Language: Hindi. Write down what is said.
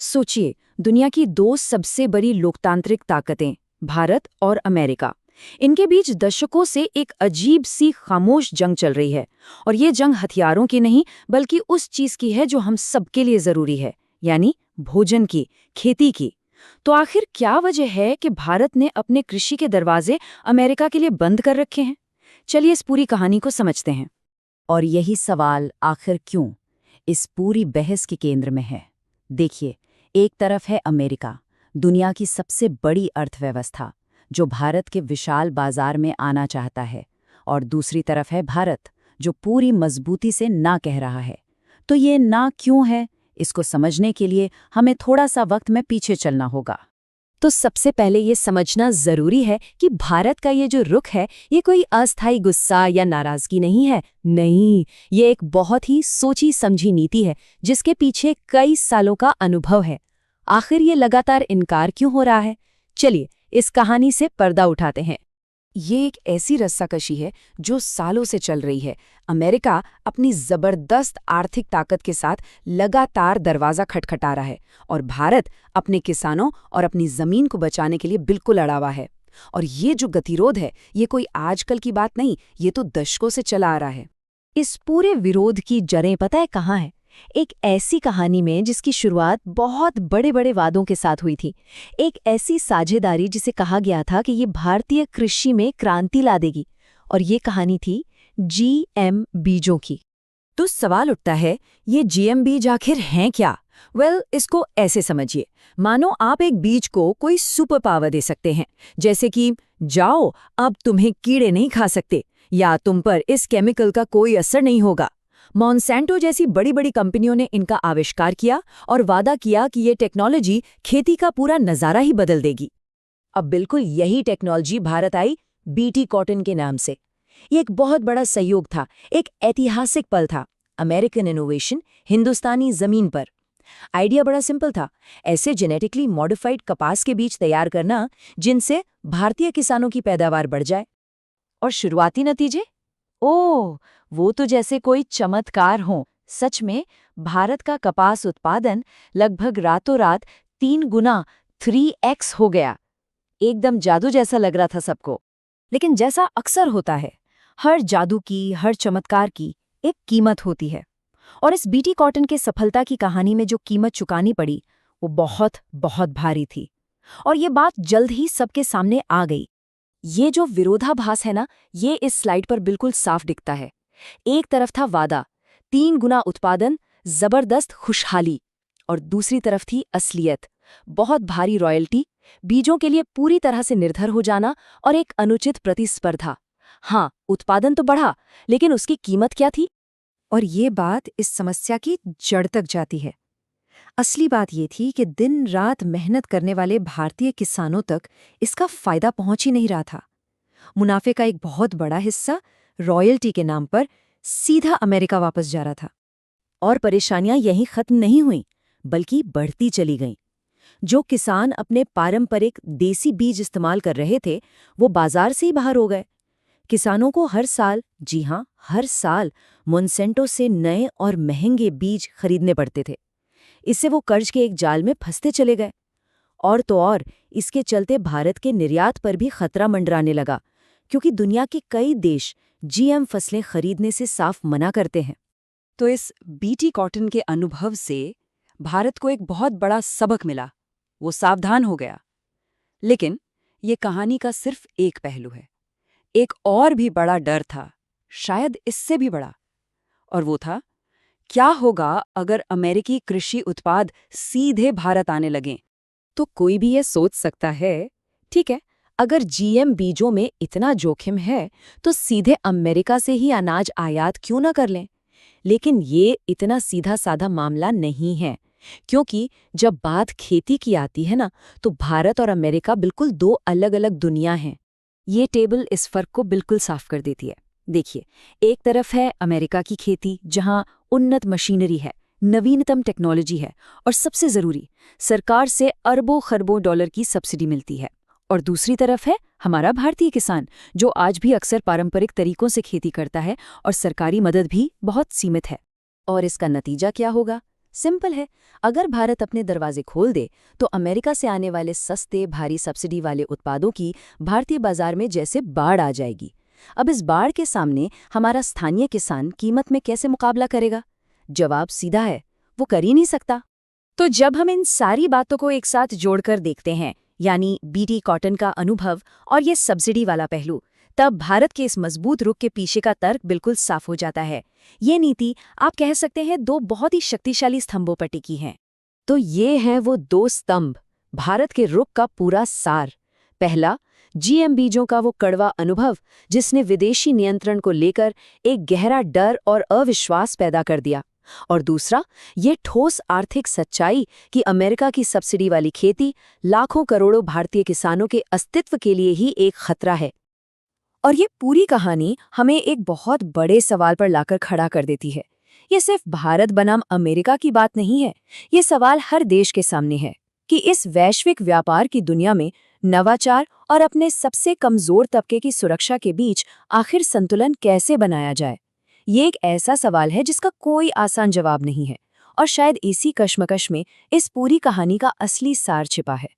सोचिए, दुनिया की दो सबसे बड़ी लोकतांत्रिक ताकतें, भारत और अमेरिका। इनके बीच दशकों से एक अजीब सी खामोश जंग चल रही है। और ये जंग हथियारों की नहीं, बल्कि उस चीज की है जो हम सबके लिए जरूरी है, यानी भोजन की, खेती की। तो आखिर क्या वजह है कि भारत ने अपने कृषि के दरवाजे अमेरिका के लिए बंद कर रखे हैं? चलिए इस पूरी कहानी को समझते हैं। और यही सवाल आखिर क्यों इस पूरी बहस के केंद्र में है। देखिए, एक तरफ है अमेरिका, दुनिया की सबसे बड़ी अर्थव्यवस्था, जो भारत के विशाल बाजार में आना चाहता है। और दूसरी तरफ है भारत, जो पूरी मजबूती से ना कह रहा है। तो ये ना क्यों है, इसको समझने के लिए हमें थोड़ा सा वक्त में पीछे चलना होगा। तो सबसे पहले ये समझना जरूरी है कि भारत का ये जो रुख है, ये कोई अस्थायी गुस्सा या नाराजगी नहीं है। नहीं, ये एक बहुत ही सोची समझी नीति है, जिसके पीछे कई सालों का अनुभव है। आखिर ये लगातार इनकार क्यों हो रहा है? चलिए इस कहानी से पर्दा उठाते हैं। ये एक ऐसी रस्साकशी है जो सालों से चल रही है। अमेरिका अपनी जबरदस्त आर्थिक ताकत के साथ लगातार दरवाजा खटखटा रहा है, और भारत अपने किसानों और अपनी जमीन को बचाने के लिए बिल्कुल अड़ा हुआ है। और ये जो गतिरोध है, ये कोई आजकल की बात नहीं, ये तो दशकों से चला आ रहा है। इस पूरे विरोध की जड़ें पता है कहाँ है? एक ऐसी कहानी में जिसकी शुरुआत बहुत बड़े बड़े वादों के साथ हुई थी। एक ऐसी साझेदारी जिसे कहा गया था कि ये भारतीय कृषि में क्रांति ला देगी। और ये कहानी थी जीएम बीजों की। तो सवाल उठता है, ये जीएम बीज आखिर हैं क्या? इसको ऐसे समझिए, मानो आप एक बीज को कोई सुपर पावर दे सकते हैं, जैसे कि जाओ, अब तुम्हें कीड़े नहीं खा सकते, या तुम पर इस केमिकल का कोई असर नहीं होगा। मॉन्सेंटो जैसी बड़ी बड़ी कंपनियों ने इनका आविष्कार किया और वादा किया कि ये टेक्नोलॉजी खेती का पूरा नज़ारा ही बदल देगी। अब बिल्कुल यही टेक्नोलॉजी भारत आई, बीटी कॉटन के नाम से। ये एक बहुत बड़ा सहयोग था, एक ऐतिहासिक पल था। अमेरिकन इनोवेशन हिंदुस्तानी जमीन पर। आइडिया बड़ा सिंपल था, ऐसे जेनेटिकली मॉडिफाइड कपास के बीज तैयार करना जिनसे भारतीय किसानों की पैदावार बढ़ जाए। और शुरुआती नतीजे, ओह, वो तो जैसे कोई चमत्कार हो। सच में भारत का कपास उत्पादन लगभग रातों रात 3 गुना 3x हो गया। एकदम जादू जैसा लग रहा था सबको। लेकिन जैसा अक्सर होता है, हर जादू की, हर चमत्कार की एक कीमत होती है। और इस बीटी कॉटन के सफलता की कहानी में जो कीमत चुकानी पड़ी, वो बहुत बहुत भारी थी। और ये बात जल्द ही सबके सामने आ गई। ये जो विरोधाभास है ना, ये इस स्लाइड पर बिल्कुल साफ दिखता है। एक तरफ था वादा, 3 गुना उत्पादन, जबरदस्त खुशहाली, और दूसरी तरफ थी असलियत, बहुत भारी रॉयल्टी, बीजों के लिए पूरी तरह से निर्भर हो जाना और एक अनुचित प्रतिस्पर्धा। हाँ, उत्पादन तो बढ़ा, लेकिन उसकी कीमत क्या थी? और ये बात इस समस्या की जड़ तक जाती है। असली बात ये थी कि दिन रात मेहनत करने वाले भारतीय किसानों तक इसका फायदा पहुंच ही नहीं रहा था। मुनाफे का एक बहुत बड़ा हिस्सा रॉयल्टी के नाम पर सीधा अमेरिका वापस जा रहा था। और परेशानियां यहीं खत्म नहीं हुईं, बल्कि बढ़ती चली गईं। जो किसान अपने पारंपरिक देसी बीज इस्तेमाल कर रहे थे, वो बाजार से ही बाहर हो गए। किसानों को हर साल, जी हां, हर साल मोन्सेंटो से नए और महंगे बीज खरीदने पड़ते थे। इससे वो कर्ज के एक जाल में फंसते चले गए। और तो और, इसके चलते भारत के निर्यात पर भी खतरा मंडराने लगा, क्योंकि दुनिया के कई देश जीएम फसलें खरीदने से साफ मना करते हैं। तो इस बीटी कॉटन के अनुभव से भारत को एक बहुत बड़ा सबक मिला। वो सावधान हो गया। लेकिन ये कहानी का सिर्फ एक पहलू है। एक और भी बड़ा डर था, शायद इससे भी बड़ा। और वो था, क्या होगा अगर अमेरिकी कृषि उत्पाद सीधे भारत आने लगें? तो कोई भी ये सोच सकता है, ठीक है, अगर जीएम बीजों में इतना जोखिम है, तो सीधे अमेरिका से ही अनाज आयात क्यों ना कर लें? लेकिन ये इतना सीधा साधा मामला नहीं है, क्योंकि जब बात खेती की आती है ना, तो भारत और अमेरिका बिल्कुल दो अलग अलग दुनिया हैं। ये टेबल इस फर्क को बिल्कुल साफ कर देती है। देखिए, एक तरफ है अमेरिका की खेती, जहां उन्नत मशीनरी है, नवीनतम टेक्नोलॉजी है, और सबसे जरूरी, सरकार से अरबों खरबों डॉलर की सब्सिडी मिलती है। और दूसरी तरफ है हमारा भारतीय किसान, जो आज भी अक्सर पारंपरिक तरीकों से खेती करता है, और सरकारी मदद भी बहुत सीमित है। और इसका नतीजा क्या होगा? सिंपल है, अगर भारत अपने दरवाजे खोल दे तो अमेरिका से आने वाले सस्ते भारी सब्सिडी वाले उत्पादों की भारतीय बाजार में जैसे बाढ़ आ जाएगी। अब इस बाढ़ के सामने हमारा स्थानीय किसान कीमत में कैसे मुकाबला करेगा? जवाब सीधा है, वो कर ही नहीं सकता। तो जब हम इन सारी बातों को एक साथ जोड़कर देखते हैं, यानी बीटी कॉटन का अनुभव और ये सब्सिडी वाला पहलू, तब भारत के इस मजबूत रुख के पीछे का तर्क बिल्कुल साफ हो जाता है। ये नीति आप कह सकते हैं 2 बहुत ही शक्तिशाली स्तंभों पर टिकी है। तो ये हैं वो 2 स्तंभ, भारत के रुख का पूरा सार। पहला, जीएम बीजों का वो कड़वा अनुभव जिसने विदेशी नियंत्रण को लेकर एक गहरा डर और अविश्वास पैदा कर दिया। और दूसरा, ये ठोस आर्थिक सच्चाई कि अमेरिका की सब्सिडी वाली खेती लाखों करोड़ों भारतीय किसानों के अस्तित्व के लिए ही एक खतरा है। और ये पूरी कहानी हमें एक बहुत बड़े सवाल पर लाकर खड़ा कर देती है। ये सिर्फ भारत बनाम अमेरिका की बात नहीं है, ये सवाल हर देश के सामने है कि इस वैश्विक व्यापार की दुनिया में नवाचार और अपने सबसे कमजोर तबके की सुरक्षा के बीच आखिर संतुलन कैसे बनाया जाए। ये एक ऐसा सवाल है जिसका कोई आसान जवाब नहीं है, और शायद इसी कश्मकश में इस पूरी कहानी का असली सार छिपा है।